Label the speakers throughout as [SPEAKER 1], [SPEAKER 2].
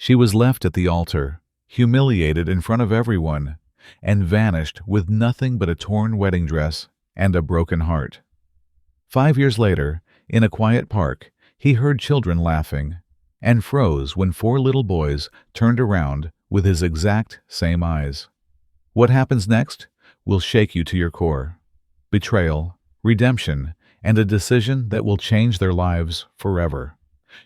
[SPEAKER 1] She was left at the altar, humiliated in front of everyone, and vanished with nothing but a torn wedding dress and a broken heart. 5 years later, in a quiet park, he heard children laughing, and froze when 4 little boys turned around with his exact same eyes. What happens next will shake you to your core. Betrayal, redemption, and a decision that will change their lives forever.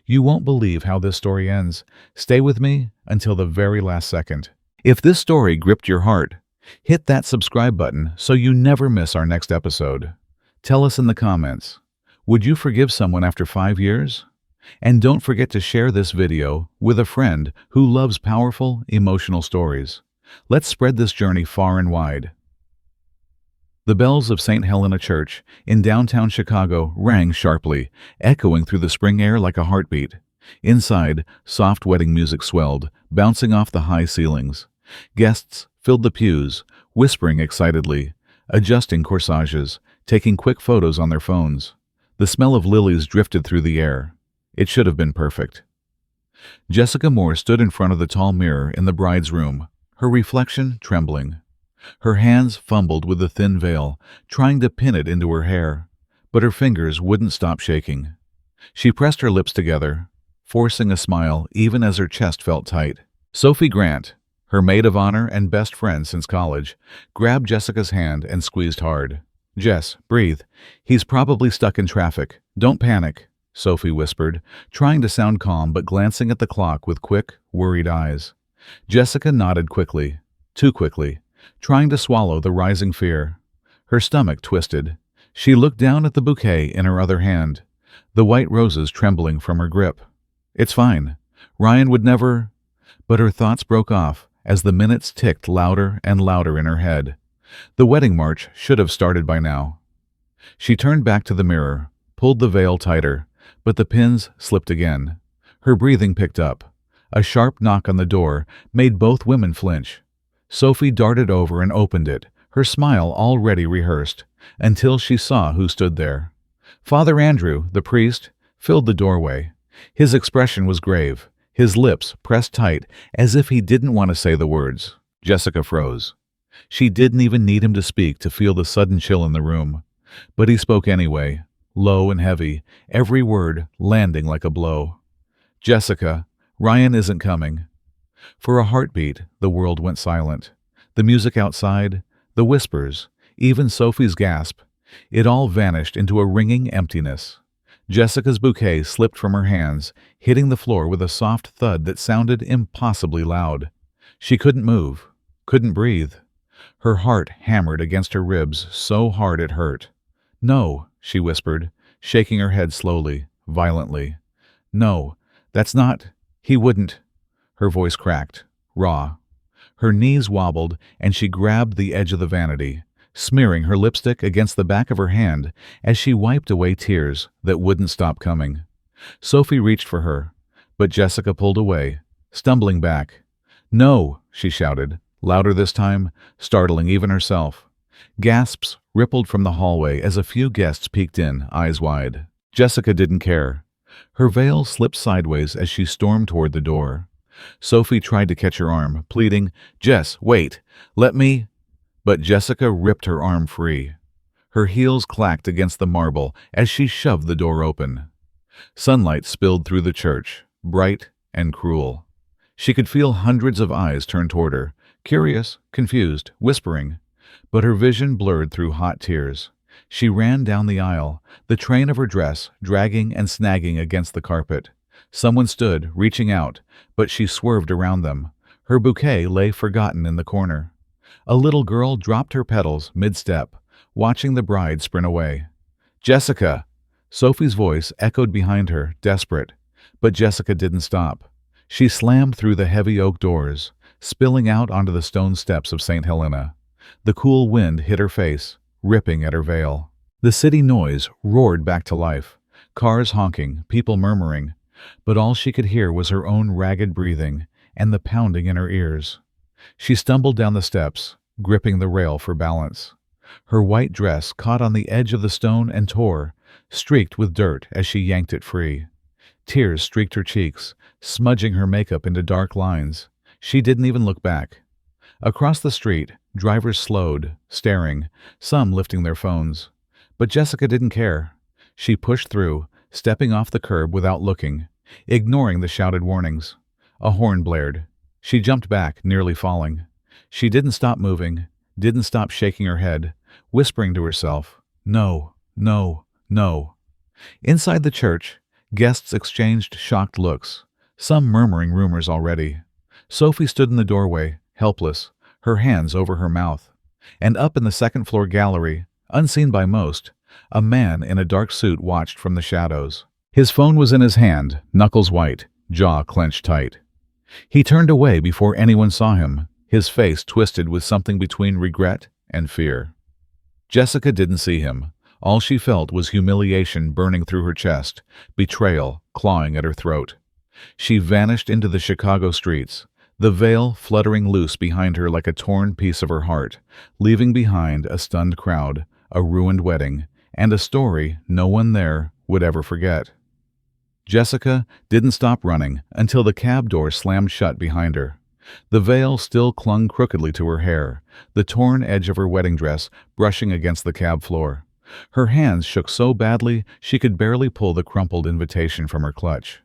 [SPEAKER 1] You won't believe how this story ends. Stay with me until the very last second. If this story gripped your heart, hit that subscribe button so you never miss our next episode. Tell us in the comments, would you forgive someone after 5 years? And don't forget to share this video with a friend who loves powerful, emotional stories. Let's spread this journey far and wide. The bells of St. Helena Church in downtown Chicago rang sharply, echoing through the spring air like a heartbeat. Inside, soft wedding music swelled, bouncing off the high ceilings. Guests filled the pews, whispering excitedly, adjusting corsages, taking quick photos on their phones. The smell of lilies drifted through the air. It should have been perfect. Jessica Moore stood in front of the tall mirror in the bride's room, her reflection trembling. Her hands fumbled with the thin veil, trying to pin it into her hair, but her fingers wouldn't stop shaking. She pressed her lips together, forcing a smile even as her chest felt tight. Sophie Grant, her maid of honor and best friend since college, grabbed Jessica's hand and squeezed hard. "Jess, breathe. He's probably stuck in traffic. Don't panic," Sophie whispered, trying to sound calm but glancing at the clock with quick, worried eyes. Jessica nodded quickly, too quickly, trying to swallow the rising fear. Her stomach twisted. She looked down at the bouquet in her other hand, the white roses trembling from her grip. "It's fine. Ryan would never—" But her thoughts broke off as the minutes ticked louder and louder in her head. The wedding march should have started by now. She turned back to the mirror, pulled the veil tighter, but the pins slipped again. Her breathing picked up. A sharp knock on the door made both women flinch. Sophie darted over and opened it, her smile already rehearsed, until she saw who stood there. Father Andrew, the priest, filled the doorway. His expression was grave, his lips pressed tight as if he didn't want to say the words. Jessica froze. She didn't even need him to speak to feel the sudden chill in the room. But he spoke anyway, low and heavy, every word landing like a blow. "Jessica, Ryan isn't coming." For a heartbeat, the world went silent. The music outside, the whispers, even Sophie's gasp, it all vanished into a ringing emptiness. Jessica's bouquet slipped from her hands, hitting the floor with a soft thud that sounded impossibly loud. She couldn't move, couldn't breathe. Her heart hammered against her ribs so hard it hurt. "No," she whispered, shaking her head slowly, violently. "No, that's not— he wouldn't—" Her voice cracked, raw. Her knees wobbled, and she grabbed the edge of the vanity, smearing her lipstick against the back of her hand as she wiped away tears that wouldn't stop coming. Sophie reached for her, but Jessica pulled away, stumbling back. "No!" she shouted, louder this time, startling even herself. Gasps rippled from the hallway as a few guests peeked in, eyes wide. Jessica didn't care. Her veil slipped sideways as she stormed toward the door. Sophie tried to catch her arm, pleading, "Jess, wait, let me—" But Jessica ripped her arm free. Her heels clacked against the marble as she shoved the door open. Sunlight spilled through the church, bright and cruel. She could feel hundreds of eyes turn toward her, curious, confused, whispering. But her vision blurred through hot tears. She ran down the aisle, the train of her dress dragging and snagging against the carpet. Someone stood, reaching out, but she swerved around them. Her bouquet lay forgotten in the corner. A little girl dropped her petals mid-step, watching the bride sprint away. "Jessica!" Sophie's voice echoed behind her, desperate. But Jessica didn't stop. She slammed through the heavy oak doors, spilling out onto the stone steps of St. Helena. The cool wind hit her face, ripping at her veil. The city noise roared back to life, cars honking, people murmuring. But all she could hear was her own ragged breathing and the pounding in her ears. She stumbled down the steps, gripping the rail for balance. Her white dress caught on the edge of the stone and tore, streaked with dirt as she yanked it free. Tears streaked her cheeks, smudging her makeup into dark lines. She didn't even look back. Across the street, drivers slowed, staring, some lifting their phones. But Jessica didn't care. She pushed through, stepping off the curb without looking, ignoring the shouted warnings. A horn blared. She jumped back, nearly falling. She didn't stop moving, didn't stop shaking her head, whispering to herself, "No, no, no." Inside the church, guests exchanged shocked looks, some murmuring rumors already. Sophie stood in the doorway, helpless, her hands over her mouth. And up in the second-floor gallery, unseen by most, a man in a dark suit watched from the shadows. His phone was in his hand, knuckles white, jaw clenched tight. He turned away before anyone saw him, his face twisted with something between regret and fear. Jessica didn't see him. All she felt was humiliation burning through her chest, betrayal clawing at her throat. She vanished into the Chicago streets, the veil fluttering loose behind her like a torn piece of her heart, leaving behind a stunned crowd, a ruined wedding, and a story no one there would ever forget. Jessica didn't stop running until the cab door slammed shut behind her. The veil still clung crookedly to her hair, the torn edge of her wedding dress brushing against the cab floor. Her hands shook so badly she could barely pull the crumpled invitation from her clutch.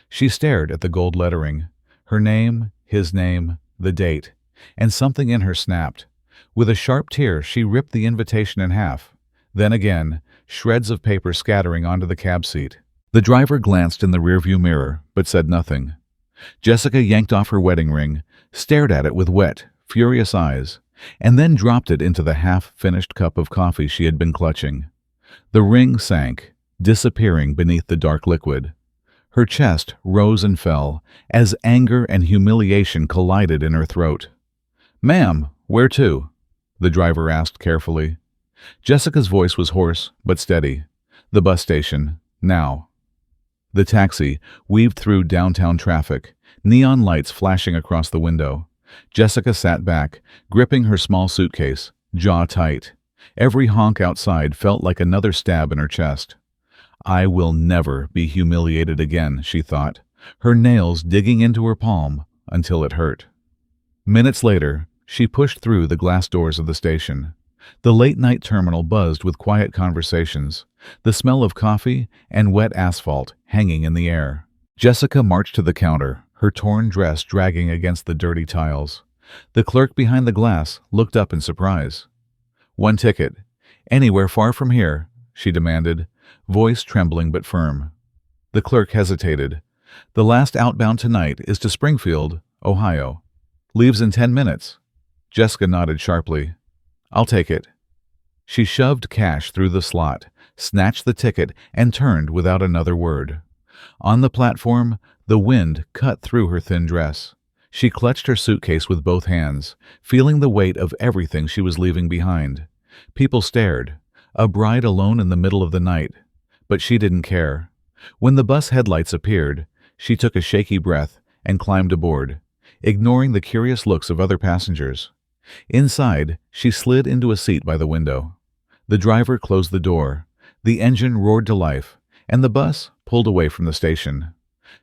[SPEAKER 1] She stared at the gold lettering, her name, his name, the date, and something in her snapped. With a sharp tear, she ripped the invitation in half. Then again, shreds of paper scattering onto the cab seat. The driver glanced in the rearview mirror, but said nothing. Jessica yanked off her wedding ring, stared at it with wet, furious eyes, and then dropped it into the half-finished cup of coffee she had been clutching. The ring sank, disappearing beneath the dark liquid. Her chest rose and fell as anger and humiliation collided in her throat. "Ma'am, where to?" the driver asked carefully. Jessica's voice was hoarse but steady. "The bus station, now." The taxi weaved through downtown traffic, neon lights flashing across the window. Jessica sat back, gripping her small suitcase, jaw tight. Every honk outside felt like another stab in her chest. "I will never be humiliated again," she thought, her nails digging into her palm until it hurt. Minutes later, she pushed through the glass doors of the station. The late-night terminal buzzed with quiet conversations, the smell of coffee and wet asphalt hanging in the air. Jessica marched to the counter, her torn dress dragging against the dirty tiles. The clerk behind the glass looked up in surprise. "One ticket. Anywhere far from here?" she demanded, voice trembling but firm. The clerk hesitated. "The last outbound tonight is to Springfield, Ohio. Leaves in 10 minutes. Jessica nodded sharply. "I'll take it." She shoved cash through the slot, snatched the ticket, and turned without another word. On the platform, the wind cut through her thin dress. She clutched her suitcase with both hands, feeling the weight of everything she was leaving behind. People stared, a bride alone in the middle of the night. But she didn't care. When the bus headlights appeared, she took a shaky breath and climbed aboard, ignoring the curious looks of other passengers. Inside, she slid into a seat by the window. The driver closed the door, the engine roared to life, and the bus pulled away from the station.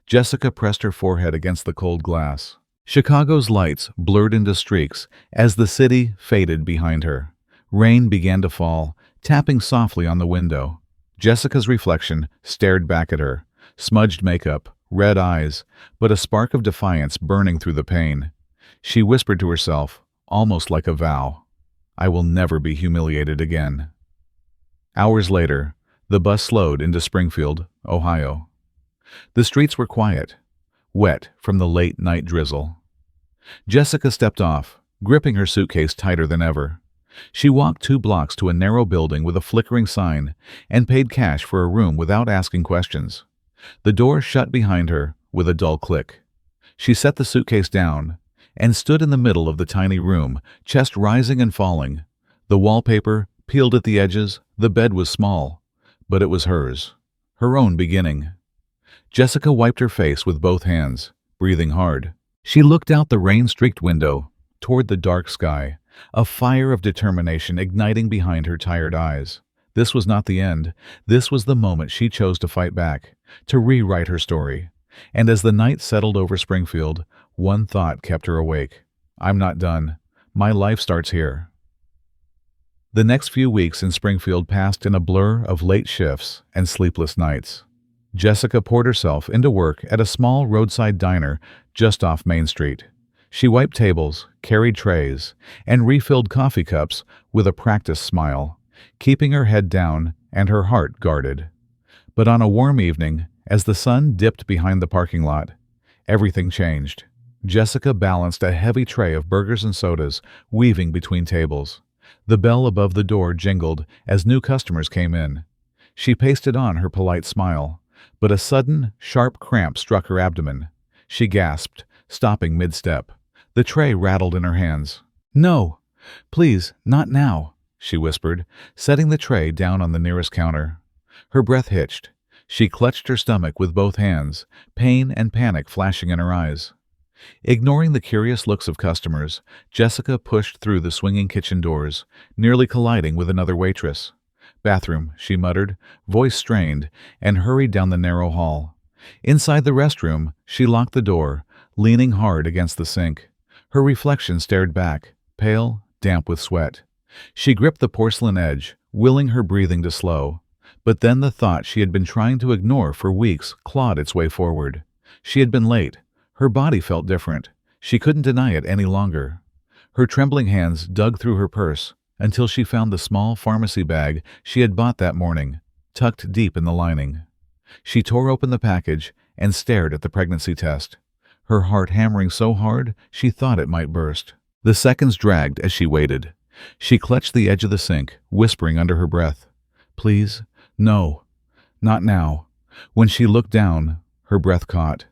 [SPEAKER 1] Jessica pressed her forehead against the cold glass. Chicago's lights blurred into streaks as the city faded behind her. Rain began to fall, tapping softly on the window. Jessica's reflection stared back at her, smudged makeup, red eyes, but a spark of defiance burning through the pain. She whispered to herself, almost like a vow, "I will never be humiliated again." Hours later, the bus slowed into Springfield, Ohio. The streets were quiet, wet from the late-night drizzle. Jessica stepped off, gripping her suitcase tighter than ever. She walked 2 blocks to a narrow building with a flickering sign and paid cash for a room without asking questions. The door shut behind her with a dull click. She set the suitcase down and stood in the middle of the tiny room, chest rising and falling. The wallpaper peeled at the edges, the bed was small, but it was hers, her own beginning. Jessica wiped her face with both hands, breathing hard. She looked out the rain-streaked window, toward the dark sky, a fire of determination igniting behind her tired eyes. This was not the end. This was the moment she chose to fight back. to rewrite her story. And as the night settled over Springfield, one thought kept her awake. I'm not done. My life starts here. The next few weeks in Springfield passed in a blur of late shifts and sleepless nights. Jessica poured herself into work at a small roadside diner just off Main Street. She wiped tables, carried trays, and refilled coffee cups with a practiced smile, keeping her head down and her heart guarded. But on a warm evening, as the sun dipped behind the parking lot, everything changed. Jessica balanced a heavy tray of burgers and sodas, weaving between tables. The bell above the door jingled as new customers came in. She pasted on her polite smile, but a sudden, sharp cramp struck her abdomen. She gasped, stopping mid-step. The tray rattled in her hands. "No, please, not now," she whispered, setting the tray down on the nearest counter. Her breath hitched. She clutched her stomach with both hands, pain and panic flashing in her eyes. Ignoring the curious looks of customers, Jessica pushed through the swinging kitchen doors, nearly colliding with another waitress. "Bathroom," she muttered, voice strained, and hurried down the narrow hall. Inside the restroom, she locked the door, leaning hard against the sink. Her reflection stared back, pale, damp with sweat. She gripped the porcelain edge, willing her breathing to slow. But then the thought she had been trying to ignore for weeks clawed its way forward. She had been late. Her body felt different. She couldn't deny it any longer. Her trembling hands dug through her purse until she found the small pharmacy bag she had bought that morning, tucked deep in the lining. She tore open the package and stared at the pregnancy test, her heart hammering so hard she thought it might burst. The seconds dragged as she waited. She clutched the edge of the sink, whispering under her breath, "Please, no, not now." When she looked down, her breath caught.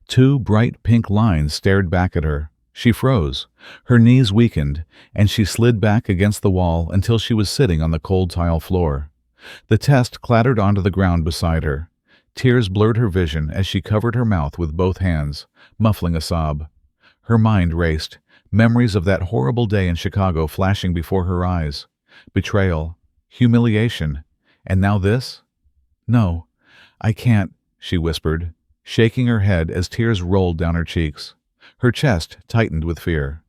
[SPEAKER 1] Two bright pink lines stared back at her. She froze. Her knees weakened, and she slid back against the wall until she was sitting on the cold tile floor. The test clattered onto the ground beside her. Tears blurred her vision as she covered her mouth with both hands, muffling a sob. Her mind raced, memories of that horrible day in Chicago flashing before her eyes. Betrayal, humiliation, and now this? "No, I can't," she whispered, shaking her head as tears rolled down her cheeks. Her chest tightened with fear.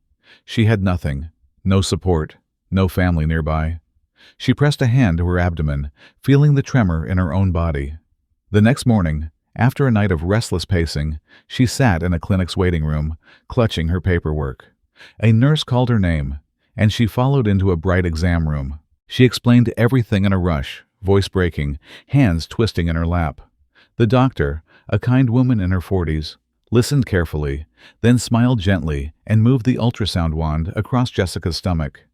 [SPEAKER 1] She had nothing, no support, no family nearby. She pressed a hand to her abdomen, feeling the tremor in her own body. The next morning, after a night of restless pacing, she sat in a clinic's waiting room, clutching her paperwork. A nurse called her name, and she followed into a bright exam room. She explained everything in a rush, voice breaking, hands twisting in her lap. The doctor, a kind woman in her 40s, listened carefully, then smiled gently and moved the ultrasound wand across Jessica's stomach.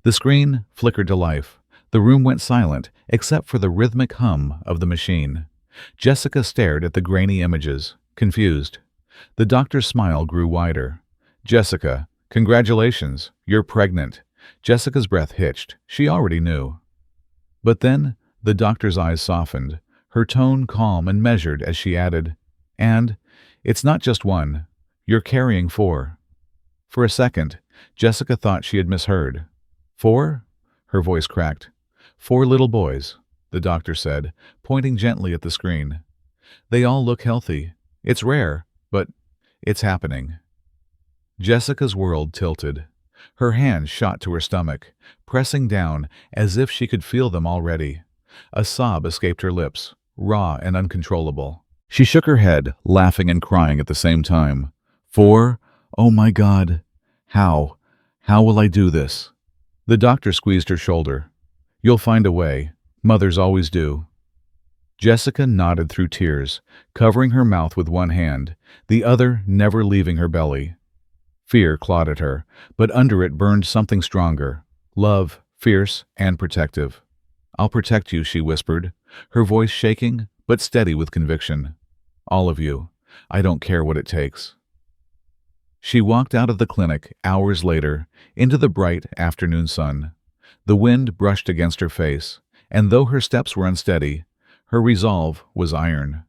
[SPEAKER 1] The screen flickered to life. The room went silent, except for the rhythmic hum of the machine. Jessica stared at the grainy images, confused. The doctor's smile grew wider. "Jessica, congratulations, you're pregnant." Jessica's breath hitched. She already knew. But then the doctor's eyes softened, her tone calm and measured as she added, "And it's not just one. You're carrying 4. For a second, Jessica thought she had misheard. "4?" Her voice cracked. "4 little boys," the doctor said, pointing gently at the screen. "They all look healthy. It's rare, but it's happening." Jessica's world tilted. Her hands shot to her stomach, pressing down as if she could feel them already. A sob escaped her lips, raw and uncontrollable. She shook her head, laughing and crying at the same time. 4? Oh my God! How? How will I do this? The doctor squeezed her shoulder. "You'll find a way. Mothers always do." Jessica nodded through tears, covering her mouth with one hand, the other never leaving her belly. Fear clawed at her, but under it burned something stronger. Love, fierce and protective. "I'll protect you," she whispered, her voice shaking, but steady with conviction. "All of you. I don't care what it takes." She walked out of the clinic hours later, into the bright afternoon sun. The wind brushed against her face, and though her steps were unsteady, her resolve was iron.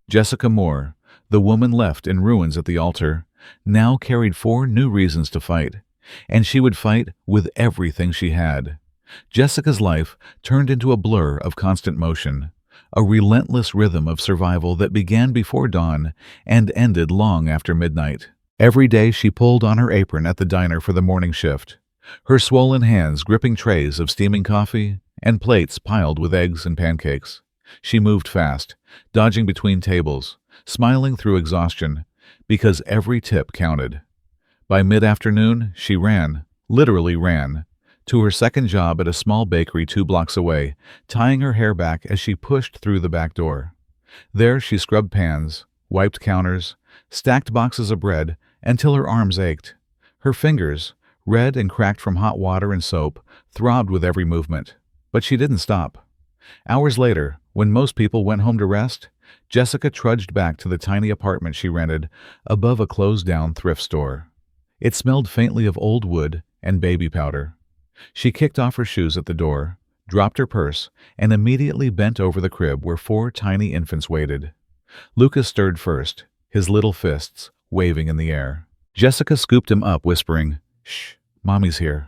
[SPEAKER 1] Jessica Moore, the woman left in ruins at the altar, now carried 4 new reasons to fight, and she would fight with everything she had. Jessica's life turned into a blur of constant motion, a relentless rhythm of survival that began before dawn and ended long after midnight. Every day she pulled on her apron at the diner for the morning shift, her swollen hands gripping trays of steaming coffee and plates piled with eggs and pancakes. She moved fast, dodging between tables, smiling through exhaustion, because every tip counted. By mid-afternoon, she ran, literally ran, to her second job at a small bakery 2 blocks away, tying her hair back as she pushed through the back door. There she scrubbed pans, wiped counters, stacked boxes of bread until her arms ached. Her fingers, red and cracked from hot water and soap, throbbed with every movement. But she didn't stop. Hours later, when most people went home to rest, Jessica trudged back to the tiny apartment she rented above a closed-down thrift store. It smelled faintly of old wood and baby powder. She kicked off her shoes at the door, dropped her purse, and immediately bent over the crib where 4 tiny infants waited. Lucas stirred first, his little fists waving in the air. Jessica scooped him up, whispering, "Shh, Mommy's here."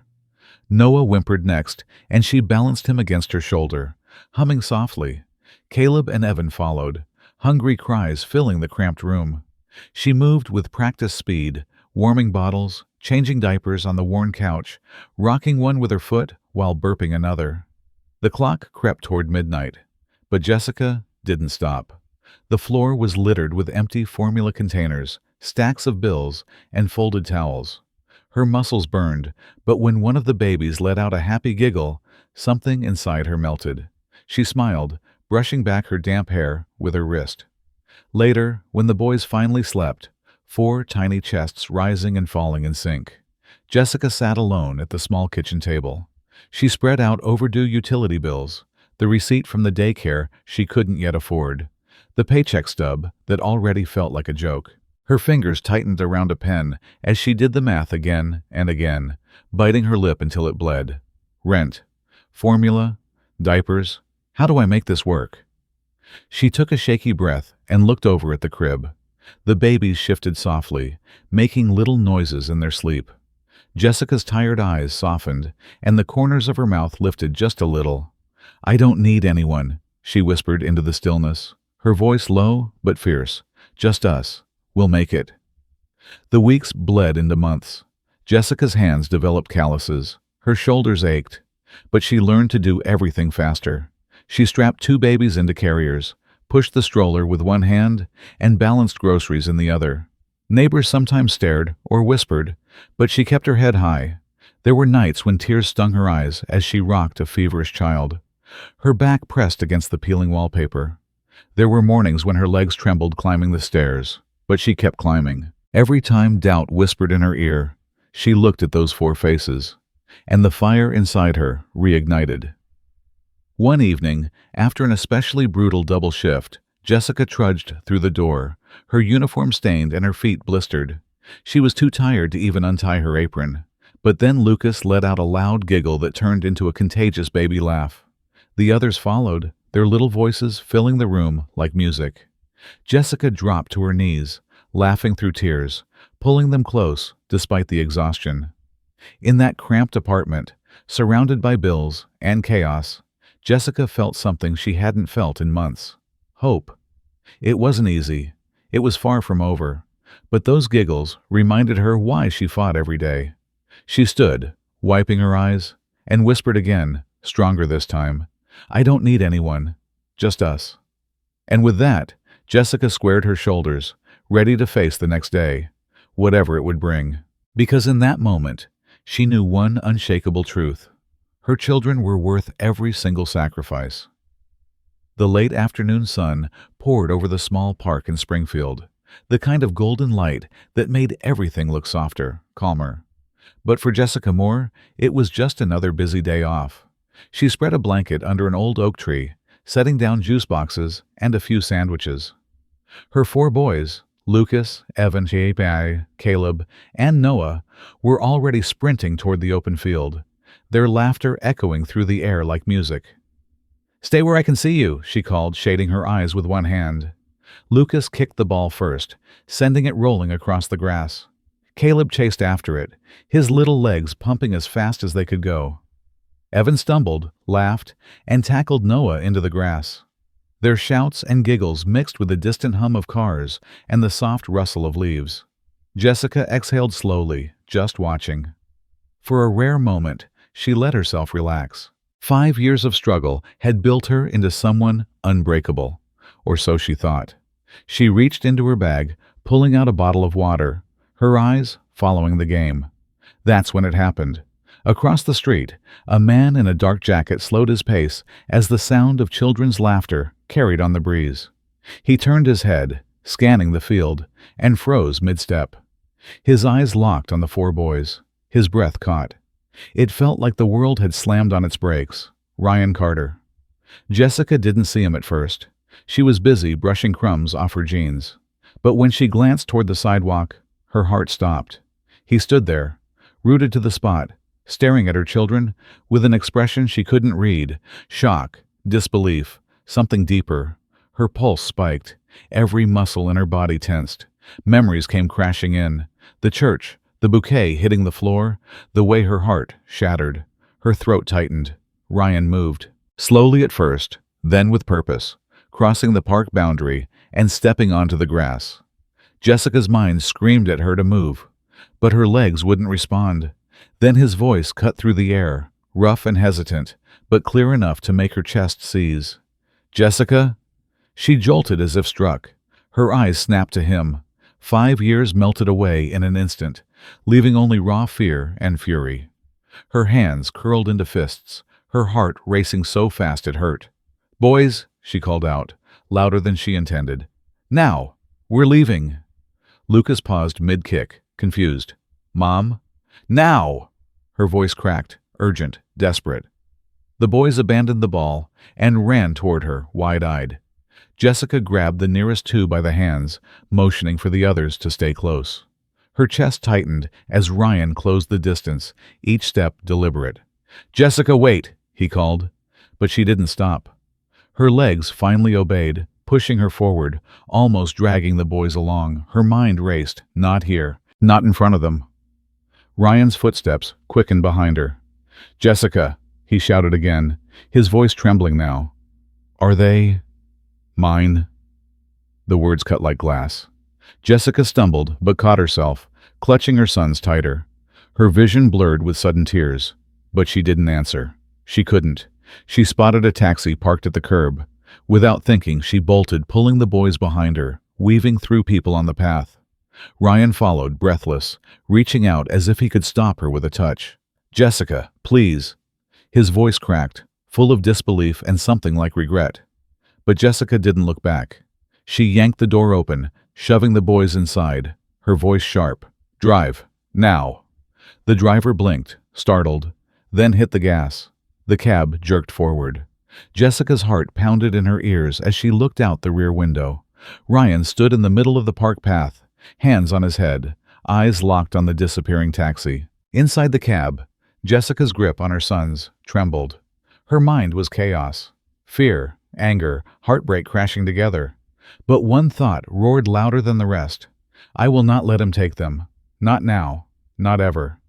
[SPEAKER 1] Noah whimpered next, and she balanced him against her shoulder, humming softly. Caleb and Evan followed, hungry cries filling the cramped room. She moved with practiced speed, warming bottles, changing diapers on the worn couch, rocking one with her foot while burping another. The clock crept toward midnight, but Jessica didn't stop. The floor was littered with empty formula containers, stacks of bills, and folded towels. Her muscles burned, but when one of the babies let out a happy giggle, something inside her melted. She smiled, brushing back her damp hair with her wrist. Later, when the boys finally slept, 4 tiny chests rising and falling in sync, Jessica sat alone at the small kitchen table. She spread out overdue utility bills, the receipt from the daycare she couldn't yet afford, the paycheck stub that already felt like a joke. Her fingers tightened around a pen as she did the math again and again, biting her lip until it bled. Rent, formula, diapers. How do I make this work? She took a shaky breath and looked over at the crib. The babies shifted softly, making little noises in their sleep. Jessica's tired eyes softened, and the corners of her mouth lifted just a little. "I don't need anyone," she whispered into the stillness, her voice low but fierce. "Just us. We'll make it." The weeks bled into months. Jessica's hands developed calluses. Her shoulders ached, but she learned to do everything faster. She strapped 2 babies into carriers, pushed the stroller with one hand, and balanced groceries in the other. Neighbors sometimes stared or whispered, but she kept her head high. There were nights when tears stung her eyes as she rocked a feverish child. Her back pressed against the peeling wallpaper. There were mornings when her legs trembled climbing the stairs, but she kept climbing. Every time doubt whispered in her ear, she looked at those 4 faces, and the fire inside her reignited. One evening, after an especially brutal double shift, Jessica trudged through the door, her uniform stained and her feet blistered. She was too tired to even untie her apron. But then Lucas let out a loud giggle that turned into a contagious baby laugh. The others followed, their little voices filling the room like music. Jessica dropped to her knees, laughing through tears, pulling them close despite the exhaustion. In that cramped apartment, surrounded by bills and chaos, Jessica felt something she hadn't felt in months. Hope. It wasn't easy. It was far from over. But those giggles reminded her why she fought every day. She stood, wiping her eyes, and whispered again, stronger this time, "I don't need anyone, just us." And with that, Jessica squared her shoulders, ready to face the next day, whatever it would bring. Because in that moment, she knew one unshakable truth. Her children were worth every single sacrifice. The late afternoon sun poured over the small park in Springfield, the kind of golden light that made everything look softer, calmer. But for Jessica Moore, it was just another busy day off. She spread a blanket under an old oak tree, setting down juice boxes and a few sandwiches. Her 4 boys, Lucas, Evan, Caleb, and Noah, were already sprinting toward the open field, their laughter echoing through the air like music. "Stay where I can see you," she called, shading her eyes with one hand. Lucas kicked the ball first, sending it rolling across the grass. Caleb chased after it, his little legs pumping as fast as they could go. Evan stumbled, laughed, and tackled Noah into the grass. Their shouts and giggles mixed with the distant hum of cars and the soft rustle of leaves. Jessica exhaled slowly, just watching. For a rare moment, she let herself relax. 5 years of struggle had built her into someone unbreakable, or so she thought. She reached into her bag, pulling out a bottle of water, her eyes following the game. That's when it happened. Across the street, a man in a dark jacket slowed his pace as the sound of children's laughter carried on the breeze. He turned his head, scanning the field, and froze mid-step. His eyes locked on the four boys. His breath caught. It felt like the world had slammed on its brakes. Ryan Carter. Jessica didn't see him at first. She was busy brushing crumbs off her jeans. But when she glanced toward the sidewalk, her heart stopped. He stood there, rooted to the spot, staring at her children with an expression she couldn't read. Shock, disbelief, something deeper. Her pulse spiked. Every muscle in her body tensed. Memories came crashing in. The church, the bouquet hitting the floor, the way her heart shattered. Her throat tightened. Ryan moved. Slowly at first, then with purpose, crossing the park boundary and stepping onto the grass. Jessica's mind screamed at her to move, but her legs wouldn't respond. Then his voice cut through the air, rough and hesitant, but clear enough to make her chest seize. "Jessica?" She jolted as if struck. Her eyes snapped to him. 5 years melted away in an instant, leaving only raw fear and fury. Her hands curled into fists, her heart racing so fast it hurt. "Boys," she called out, louder than she intended. "Now! We're leaving!" Lucas paused mid-kick, confused. "Mom?" "Now!" Her voice cracked, urgent, desperate. The boys abandoned the ball and ran toward her, wide-eyed. Jessica grabbed the nearest two by the hands, motioning for the others to stay close. Her chest tightened as Ryan closed the distance, each step deliberate. "Jessica, wait!" he called. But she didn't stop. Her legs finally obeyed, pushing her forward, almost dragging the boys along. Her mind raced. Not here. Not in front of them. Ryan's footsteps quickened behind her. "Jessica," he shouted again, his voice trembling now. "Are they mine?" The words cut like glass. Jessica stumbled, but caught herself, clutching her sons tighter. Her vision blurred with sudden tears, but she didn't answer. She couldn't. She spotted a taxi parked at the curb. Without thinking, she bolted, pulling the boys behind her, weaving through people on the path. Ryan followed, breathless, reaching out as if he could stop her with a touch. "Jessica, please." His voice cracked, full of disbelief and something like regret. But Jessica didn't look back. She yanked the door open, shoving the boys inside, her voice sharp. "Drive. Now." The driver blinked, startled, then hit the gas. The cab jerked forward. Jessica's heart pounded in her ears as she looked out the rear window. Ryan stood in the middle of the park path, hands on his head, eyes locked on the disappearing taxi. Inside the cab, Jessica's grip on her sons trembled. Her mind was chaos. Fear, anger, heartbreak crashing together. But one thought roared louder than the rest. "I will not let him take them. Not now. Not ever."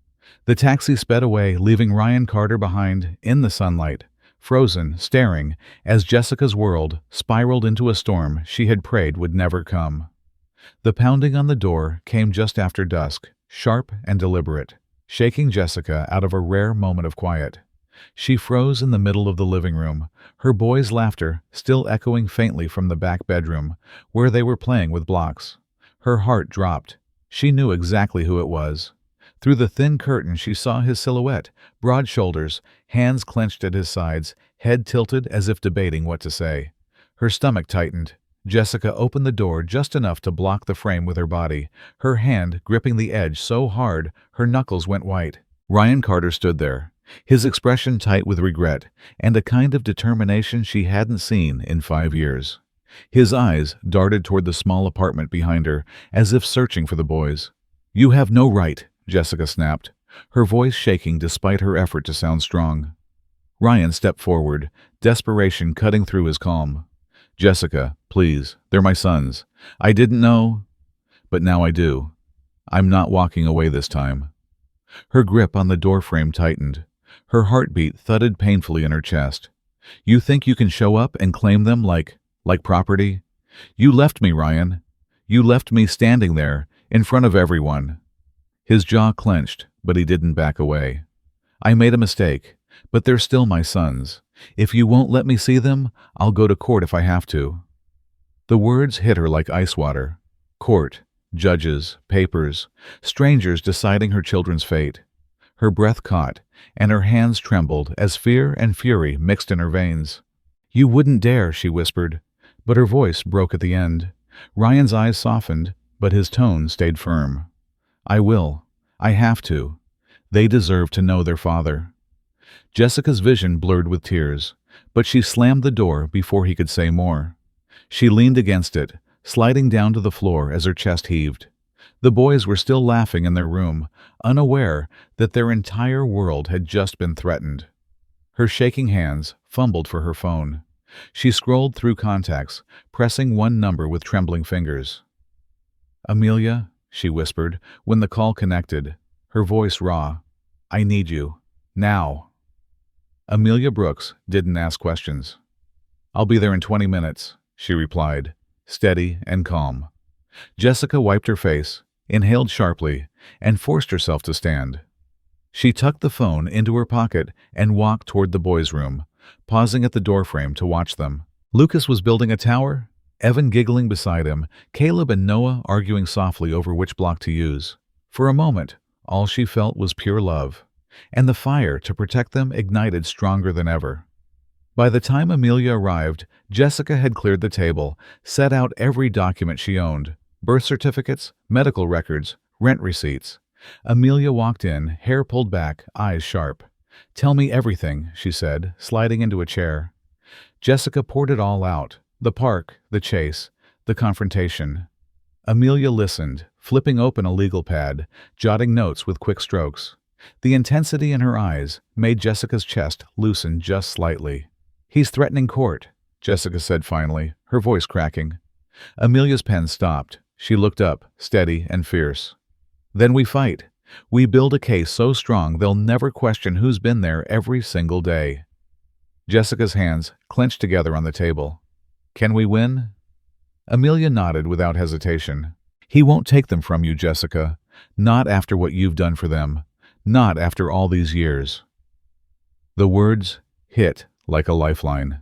[SPEAKER 1] The taxi sped away, leaving Ryan Carter behind, in the sunlight, frozen, staring, as Jessica's world spiraled into a storm she had prayed would never come. The pounding on the door came just after dusk, sharp and deliberate, shaking Jessica out of a rare moment of quiet. She froze in the middle of the living room, her boys' laughter still echoing faintly from the back bedroom, where they were playing with blocks. Her heart dropped. She knew exactly who it was. Through the thin curtain she saw his silhouette, broad shoulders, hands clenched at his sides, head tilted as if debating what to say. Her stomach tightened. Jessica opened the door just enough to block the frame with her body, her hand gripping the edge so hard her knuckles went white. Ryan Carter stood there, his expression tight with regret and a kind of determination she hadn't seen in 5 years. His eyes darted toward the small apartment behind her, as if searching for the boys. "You have no right," Jessica snapped, her voice shaking despite her effort to sound strong. Ryan stepped forward, desperation cutting through his calm. "Jessica, please, they're my sons. I didn't know, but now I do. I'm not walking away this time." Her grip on the doorframe tightened. Her heartbeat thudded painfully in her chest. "You think you can show up and claim them like Like property? You left me, Ryan. You left me standing there, in front of everyone. His jaw clenched, but he didn't back away. I made a mistake, but they're still my sons. If you won't let me see them, I'll go to court if I have to. The words hit her like ice water. Court, judges, papers, strangers deciding her children's fate. Her breath caught, and her hands trembled as fear and fury mixed in her veins. You wouldn't dare, she whispered, but her voice broke at the end. Ryan's eyes softened, but his tone stayed firm. I will. I have to. They deserve to know their father. Jessica's vision blurred with tears, but she slammed the door before he could say more. She leaned against it, sliding down to the floor as her chest heaved. The boys were still laughing in their room, unaware that their entire world had just been threatened. Her shaking hands fumbled for her phone. She scrolled through contacts, pressing one number with trembling fingers. Amelia, she whispered when the call connected, her voice raw. I need you. Now. Amelia Brooks didn't ask questions. I'll be there in 20 minutes, she replied, steady and calm. Jessica wiped her face, inhaled sharply, and forced herself to stand. She tucked the phone into her pocket and walked toward the boys' room, pausing at the doorframe to watch them. Lucas was building a tower, Evan giggling beside him, Caleb and Noah arguing softly over which block to use. For a moment, all she felt was pure love, and the fire to protect them ignited stronger than ever. By the time Amelia arrived, Jessica had cleared the table, set out every document she owned, birth certificates, medical records, rent receipts. Amelia walked in, hair pulled back, eyes sharp. Tell me everything, she said, sliding into a chair. Jessica poured it all out, the park, the chase, the confrontation. Amelia listened, flipping open a legal pad, jotting notes with quick strokes. The intensity in her eyes made Jessica's chest loosen just slightly. He's threatening court, Jessica said finally, her voice cracking. Amelia's pen stopped. She looked up, steady and fierce. Then we fight. We build a case so strong they'll never question who's been there every single day. Jessica's hands clenched together on the table. Can we win? Amelia nodded without hesitation. He won't take them from you, Jessica. Not after what you've done for them. Not after all these years. The words hit like a lifeline.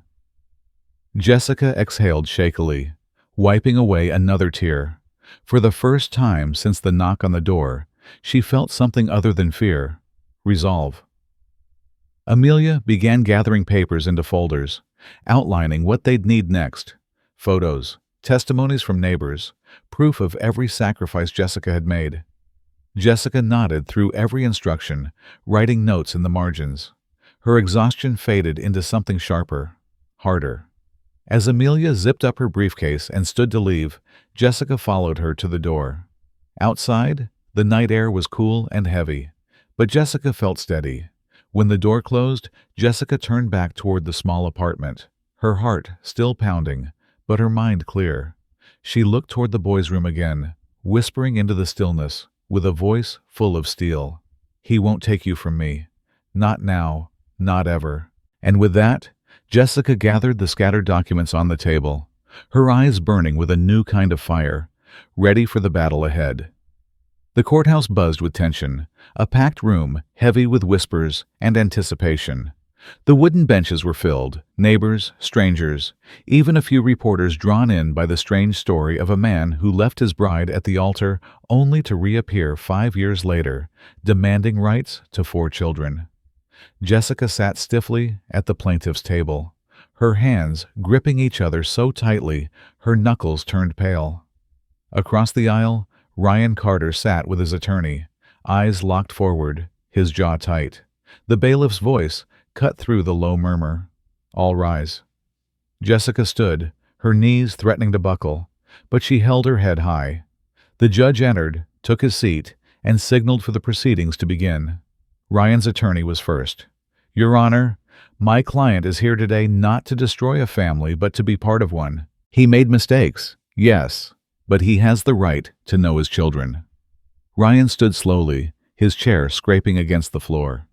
[SPEAKER 1] Jessica exhaled shakily, wiping away another tear. For the first time since the knock on the door, she felt something other than fear, resolve. Amelia began gathering papers into folders, outlining what they'd need next. Photos, testimonies from neighbors, proof of every sacrifice Jessica had made. Jessica nodded through every instruction, writing notes in the margins. Her exhaustion faded into something sharper, harder. As Amelia zipped up her briefcase and stood to leave, Jessica followed her to the door. Outside, the night air was cool and heavy, but Jessica felt steady. When the door closed, Jessica turned back toward the small apartment, her heart still pounding, but her mind clear. She looked toward the boys' room again, whispering into the stillness, with a voice full of steel. He won't take you from me. Not now, not ever. And with that, Jessica gathered the scattered documents on the table, her eyes burning with a new kind of fire, ready for the battle ahead. The courthouse buzzed with tension, a packed room heavy with whispers and anticipation. The wooden benches were filled, neighbors, strangers, even a few reporters drawn in by the strange story of a man who left his bride at the altar only to reappear 5 years later, demanding rights to 4 children. Jessica sat stiffly at the plaintiff's table, her hands gripping each other so tightly her knuckles turned pale. Across the aisle, Ryan Carter sat with his attorney, eyes locked forward, his jaw tight. The bailiff's voice cut through the low murmur. All rise. Jessica stood, her knees threatening to buckle, but she held her head high. The judge entered, took his seat, and signaled for the proceedings to begin. Ryan's attorney was first. Your Honor, my client is here today not to destroy a family but to be part of one. He made mistakes, yes, but he has the right to know his children. Ryan stood slowly, his chair scraping against the floor.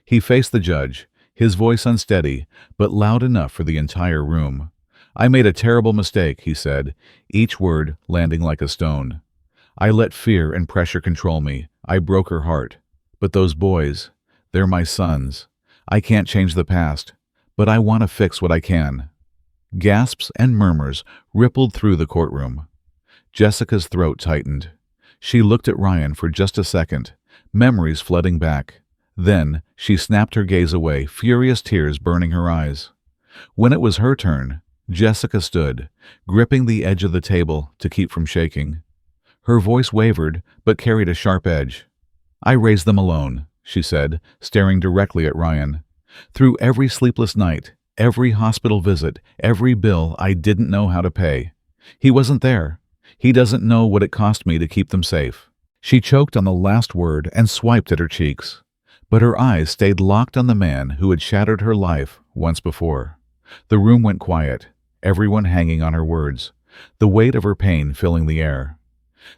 [SPEAKER 1] He faced the judge, his voice unsteady, but loud enough for the entire room. "I made a terrible mistake," he said, each word landing like a stone. "I let fear and pressure control me. I broke her heart. But those boys, they're my sons. I can't change the past, but I want to fix what I can." Gasps and murmurs rippled through the courtroom. Jessica's throat tightened. She looked at Ryan for just a second, memories flooding back. Then she snapped her gaze away, furious tears burning her eyes. When it was her turn, Jessica stood, gripping the edge of the table to keep from shaking. Her voice wavered, but carried a sharp edge. "I raised them alone," she said, staring directly at Ryan. "Through every sleepless night, every hospital visit, every bill I didn't know how to pay. He wasn't there. He doesn't know what it cost me to keep them safe." She choked on the last word and swiped at her cheeks. But her eyes stayed locked on the man who had shattered her life once before. The room went quiet, everyone hanging on her words, the weight of her pain filling the air.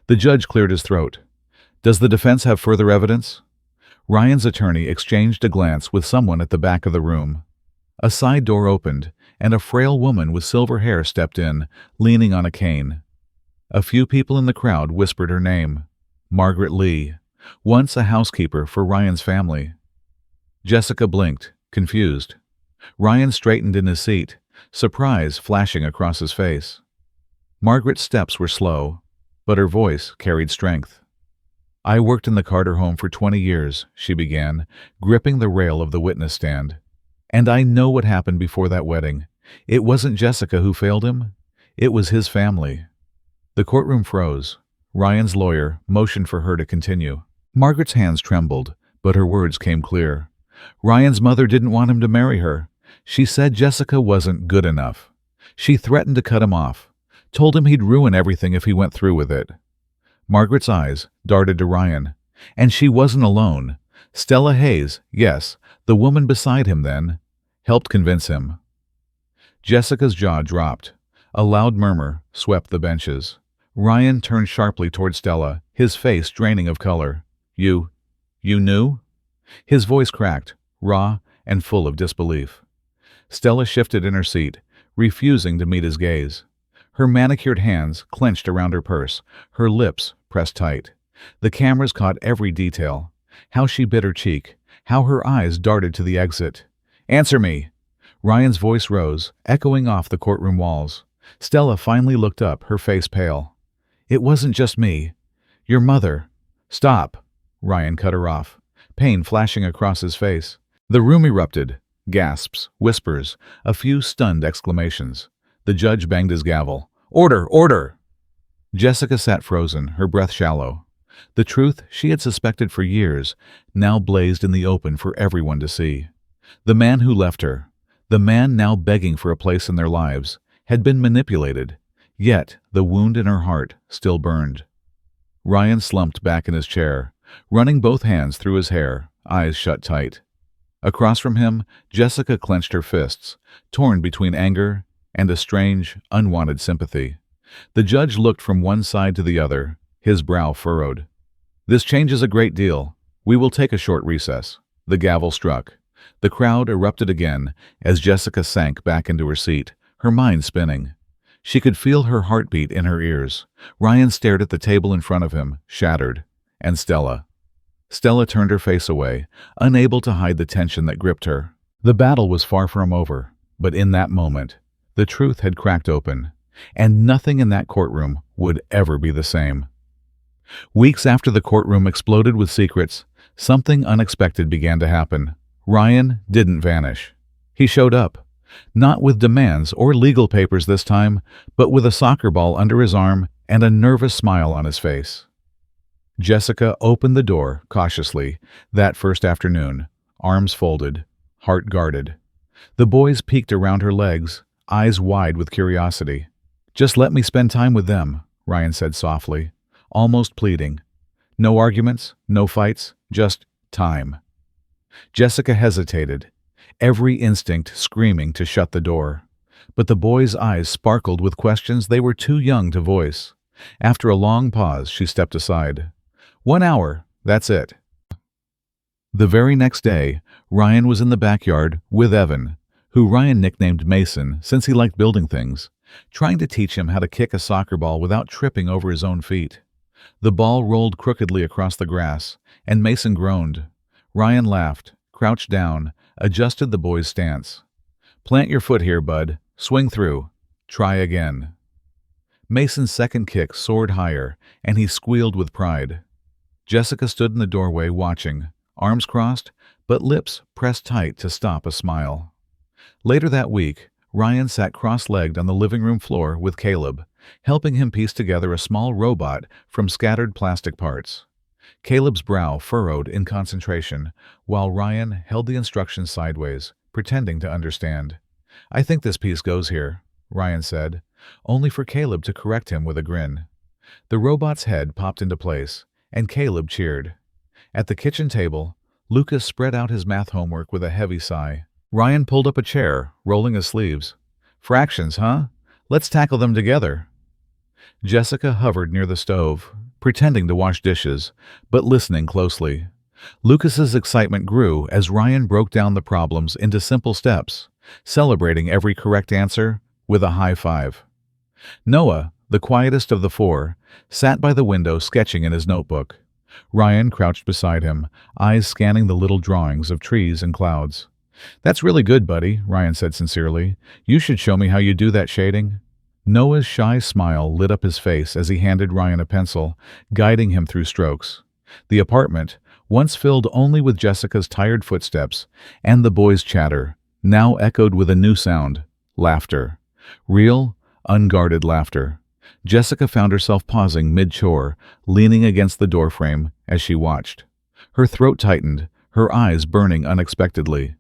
[SPEAKER 1] The judge cleared his throat. "Does the defense have further evidence?" Ryan's attorney exchanged a glance with someone at the back of the room. A side door opened, and a frail woman with silver hair stepped in, leaning on a cane. A few people in the crowd whispered her name. Margaret Lee, once a housekeeper for Ryan's family. Jessica blinked, confused. Ryan straightened in his seat, surprise flashing across his face. Margaret's steps were slow, but her voice carried strength. "I worked in the Carter home for 20 years, she began, gripping the rail of the witness stand. "And I know what happened before that wedding. It wasn't Jessica who failed him. It was his family." The courtroom froze. Ryan's lawyer motioned for her to continue. Margaret's hands trembled, but her words came clear. "Ryan's mother didn't want him to marry her. She said Jessica wasn't good enough. She threatened to cut him off, told him he'd ruin everything if he went through with it." Margaret's eyes darted to Ryan. And she wasn't alone. Stella Hayes, yes, the woman beside him then, helped convince him. Jessica's jaw dropped. A loud murmur swept the benches. Ryan turned sharply toward Stella, his face draining of color. You knew?" His voice cracked, raw and full of disbelief. Stella shifted in her seat, refusing to meet his gaze. Her manicured hands clenched around her purse, her lips pressed tight. The cameras caught every detail. How she bit her cheek, how her eyes darted to the exit. "Answer me!" Ryan's voice rose, echoing off the courtroom walls. Stella finally looked up, her face pale. "It wasn't just me. Your mother." "Stop!" Ryan cut her off, pain flashing across his face. The room erupted. Gasps, whispers, a few stunned exclamations. The judge banged his gavel. "Order! Order!" Jessica sat frozen, her breath shallow. The truth she had suspected for years now blazed in the open for everyone to see. The man who left her, the man now begging for a place in their lives, had been manipulated, yet the wound in her heart still burned. Ryan slumped back in his chair, running both hands through his hair, eyes shut tight. Across from him, Jessica clenched her fists, torn between anger and a strange, unwanted sympathy. The judge looked from one side to the other, his brow furrowed. "This changes a great deal. We will take a short recess." The gavel struck. The crowd erupted again as Jessica sank back into her seat, her mind spinning. She could feel her heartbeat in her ears. Ryan stared at the table in front of him, shattered. And Stella. Stella turned her face away, unable to hide the tension that gripped her. The battle was far from over, but in that moment, the truth had cracked open, and nothing in that courtroom would ever be the same. Weeks after the courtroom exploded with secrets, something unexpected began to happen. Ryan didn't vanish. He showed up, not with demands or legal papers this time, but with a soccer ball under his arm and a nervous smile on his face. Jessica opened the door cautiously that first afternoon, arms folded, heart guarded. The boys peeked around her legs, eyes wide with curiosity. "Just let me spend time with them," Ryan said softly, almost pleading. "No arguments, no fights, just time." Jessica hesitated, every instinct screaming to shut the door. But the boys' eyes sparkled with questions they were too young to voice. After a long pause, she stepped aside. 1 hour, that's it. The very next day, Ryan was in the backyard with Evan, who Ryan nicknamed Mason since he liked building things, trying to teach him how to kick a soccer ball without tripping over his own feet. The ball rolled crookedly across the grass, and Mason groaned. Ryan laughed, crouched down, adjusted the boy's stance. "Plant your foot here, bud. Swing through. Try again." Mason's second kick soared higher, and he squealed with pride. Jessica stood in the doorway watching, arms crossed, but lips pressed tight to stop a smile. Later that week, Ryan sat cross-legged on the living room floor with Caleb, helping him piece together a small robot from scattered plastic parts. Caleb's brow furrowed in concentration, while Ryan held the instructions sideways, pretending to understand. "I think this piece goes here," Ryan said, only for Caleb to correct him with a grin. The robot's head popped into place, and Caleb cheered. At the kitchen table, Lucas spread out his math homework with a heavy sigh. Ryan pulled up a chair, rolling his sleeves. "Fractions, huh? Let's tackle them together." Jessica hovered near the stove, pretending to wash dishes, but listening closely. Lucas's excitement grew as Ryan broke down the problems into simple steps, celebrating every correct answer with a high five. Noah, the quietest of the four, sat by the window sketching in his notebook. Ryan crouched beside him, eyes scanning the little drawings of trees and clouds. "That's really good, buddy," Ryan said sincerely. "You should show me how you do that shading." Noah's shy smile lit up his face as he handed Ryan a pencil, guiding him through strokes. The apartment, once filled only with Jessica's tired footsteps and the boys' chatter, now echoed with a new sound: laughter. Real, unguarded laughter. Jessica found herself pausing mid-chore, leaning against the doorframe as she watched. Her throat tightened, her eyes burning unexpectedly.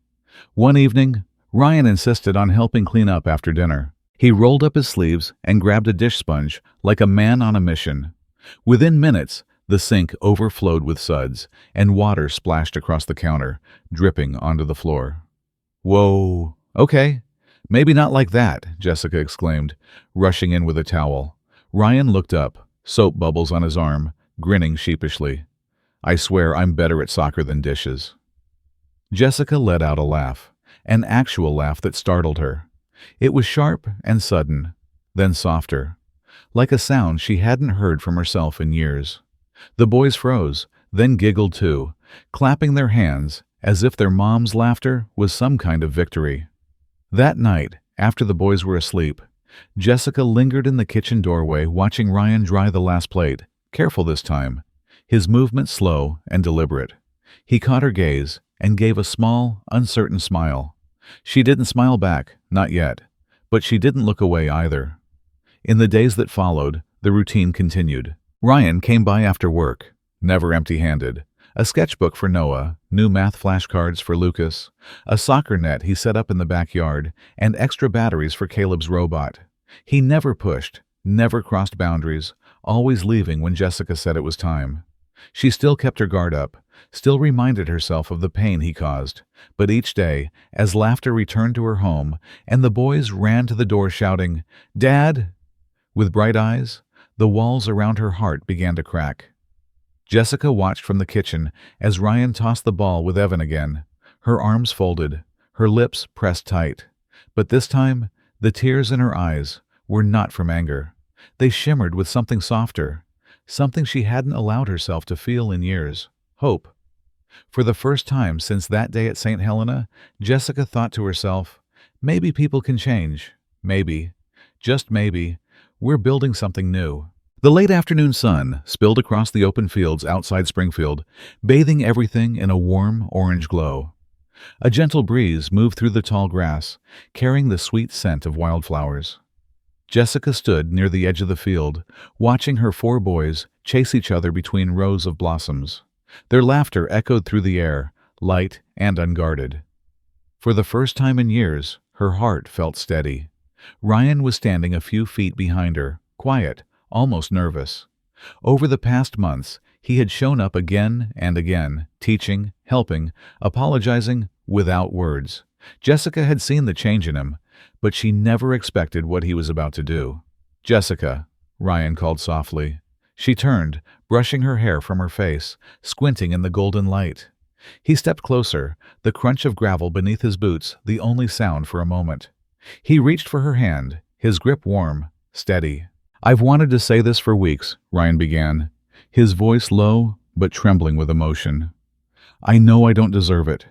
[SPEAKER 1] One evening, Ryan insisted on helping clean up after dinner. He rolled up his sleeves and grabbed a dish sponge like a man on a mission. Within minutes, the sink overflowed with suds, and water splashed across the counter, dripping onto the floor. "Whoa, okay. Maybe not like that," Jessica exclaimed, rushing in with a towel. Ryan looked up, soap bubbles on his arm, grinning sheepishly. "I swear I'm better at soccer than dishes." Jessica let out a laugh, an actual laugh that startled her. It was sharp and sudden, then softer, like a sound she hadn't heard from herself in years. The boys froze, then giggled too, clapping their hands as if their mom's laughter was some kind of victory. That night, after the boys were asleep, Jessica lingered in the kitchen doorway watching Ryan dry the last plate, careful this time, his movements slow and deliberate. He caught her gaze and gave a small, uncertain smile. She didn't smile back, not yet, but she didn't look away either. In the days that followed, the routine continued. Ryan came by after work, never empty-handed. A sketchbook for Noah, new math flashcards for Lucas, a soccer net he set up in the backyard, and extra batteries for Caleb's robot. He never pushed, never crossed boundaries, always leaving when Jessica said it was time. She still kept her guard up, still reminded herself of the pain he caused. But each day, as laughter returned to her home, and the boys ran to the door shouting, "Dad!" with bright eyes, the walls around her heart began to crack. Jessica watched from the kitchen as Ryan tossed the ball with Evan again, her arms folded, her lips pressed tight. But this time, the tears in her eyes were not from anger. They shimmered with something softer, something she hadn't allowed herself to feel in years: hope. For the first time since that day at St. Helena, Jessica thought to herself, maybe people can change. Maybe, just maybe, we're building something new. The late afternoon sun spilled across the open fields outside Springfield, bathing everything in a warm orange glow. A gentle breeze moved through the tall grass, carrying the sweet scent of wildflowers. Jessica stood near the edge of the field, watching her four boys chase each other between rows of blossoms. Their laughter echoed through the air, light and unguarded. For the first time in years, her heart felt steady. Ryan was standing a few feet behind her, quiet, almost nervous. Over the past months, he had shown up again and again, teaching, helping, apologizing without words. Jessica had seen the change in him, but she never expected what he was about to do. "Jessica," Ryan called softly. She turned, brushing her hair from her face, squinting in the golden light. He stepped closer, the crunch of gravel beneath his boots the only sound for a moment. He reached for her hand, his grip warm, steady. "I've wanted to say this for weeks," Ryan began, his voice low but trembling with emotion. "I know I don't deserve it.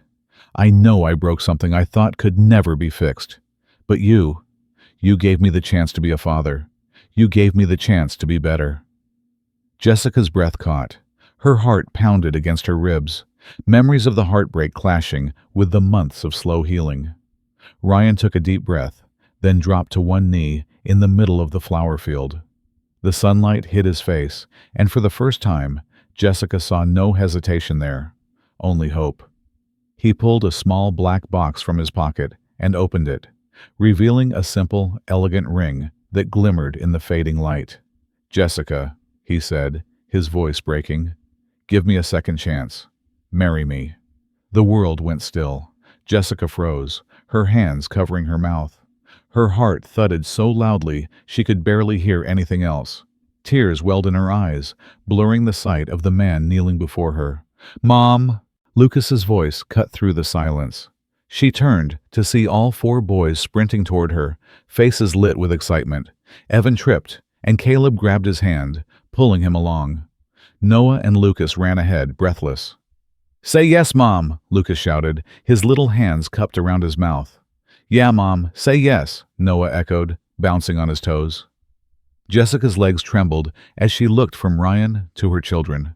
[SPEAKER 1] I know I broke something I thought could never be fixed. But you gave me the chance to be a father. You gave me the chance to be better." Jessica's breath caught. Her heart pounded against her ribs, memories of the heartbreak clashing with the months of slow healing. Ryan took a deep breath, then dropped to one knee in the middle of the flower field. The sunlight hit his face, and for the first time, Jessica saw no hesitation there, only hope. He pulled a small black box from his pocket and opened it, revealing a simple, elegant ring that glimmered in the fading light. "Jessica," he said, his voice breaking, "give me a second chance. Marry me." The world went still. Jessica froze, her hands covering her mouth. Her heart thudded so loudly she could barely hear anything else. Tears welled in her eyes, blurring the sight of the man kneeling before her. "Mom!" Lucas's voice cut through the silence. She turned to see all four boys sprinting toward her, faces lit with excitement. Evan tripped, and Caleb grabbed his hand, pulling him along. Noah and Lucas ran ahead, breathless. "Say yes, Mom!" Lucas shouted, his little hands cupped around his mouth. "Yeah, Mom, say yes," Noah echoed, bouncing on his toes. Jessica's legs trembled as she looked from Ryan to her children.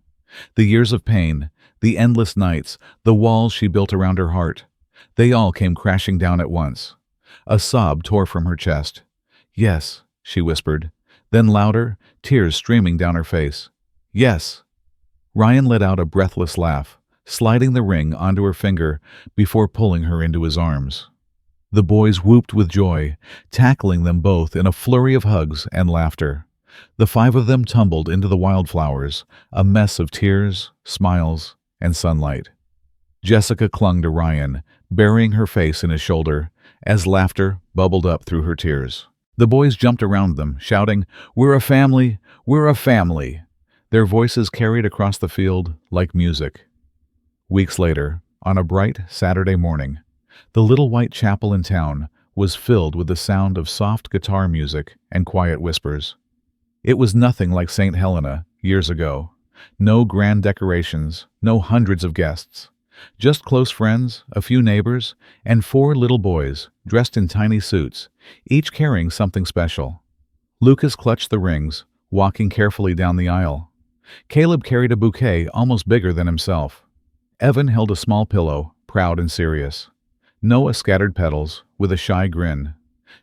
[SPEAKER 1] The years of pain, the endless nights, the walls she built around her heart, they all came crashing down at once. A sob tore from her chest. "Yes," she whispered, then louder, tears streaming down her face. "Yes." Ryan let out a breathless laugh, sliding the ring onto her finger before pulling her into his arms. The boys whooped with joy, tackling them both in a flurry of hugs and laughter. The five of them tumbled into the wildflowers, a mess of tears, smiles, and sunlight. Jessica clung to Ryan, burying her face in his shoulder, as laughter bubbled up through her tears. The boys jumped around them, shouting, "We're a family! We're a family!" Their voices carried across the field like music. Weeks later, on a bright Saturday morning, the little white chapel in town was filled with the sound of soft guitar music and quiet whispers. It was nothing like St. Helena years ago. No grand decorations, no hundreds of guests. Just close friends, a few neighbors, and four little boys dressed in tiny suits, each carrying something special. Lucas clutched the rings, walking carefully down the aisle. Caleb carried a bouquet almost bigger than himself. Evan held a small pillow, proud and serious. Noah scattered petals, with a shy grin.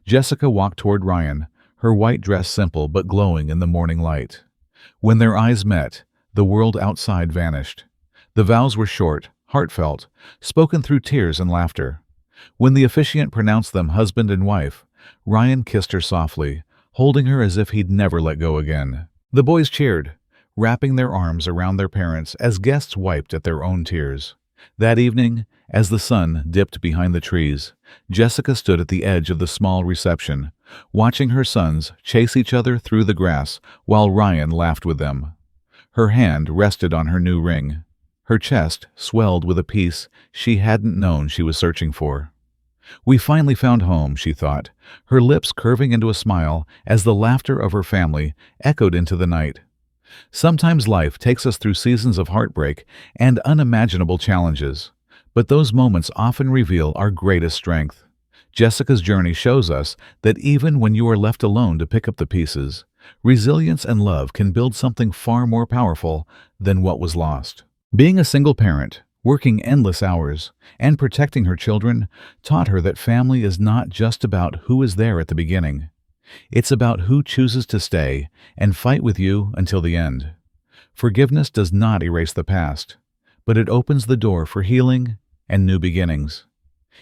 [SPEAKER 1] Jessica walked toward Ryan, her white dress simple but glowing in the morning light. When their eyes met, the world outside vanished. The vows were short, heartfelt, spoken through tears and laughter. When the officiant pronounced them husband and wife, Ryan kissed her softly, holding her as if he'd never let go again. The boys cheered, wrapping their arms around their parents as guests wiped at their own tears. That evening, as the sun dipped behind the trees, Jessica stood at the edge of the small reception, watching her sons chase each other through the grass while Ryan laughed with them. Her hand rested on her new ring. Her chest swelled with a peace she hadn't known she was searching for. "We finally found home," she thought, her lips curving into a smile as the laughter of her family echoed into the night. Sometimes life takes us through seasons of heartbreak and unimaginable challenges, but those moments often reveal our greatest strength. Jessica's journey shows us that even when you are left alone to pick up the pieces, resilience and love can build something far more powerful than what was lost. Being a single parent, working endless hours, and protecting her children taught her that family is not just about who is there at the beginning. It's about who chooses to stay and fight with you until the end. Forgiveness does not erase the past, but it opens the door for healing and new beginnings.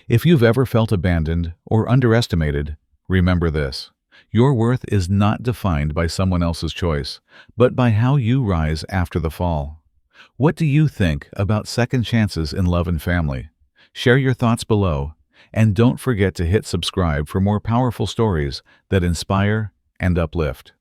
[SPEAKER 1] If you've ever felt abandoned or underestimated, remember this: your worth is not defined by someone else's choice, but by how you rise after the fall. What do you think about second chances in love and family? Share your thoughts below, and don't forget to hit subscribe for more powerful stories that inspire and uplift.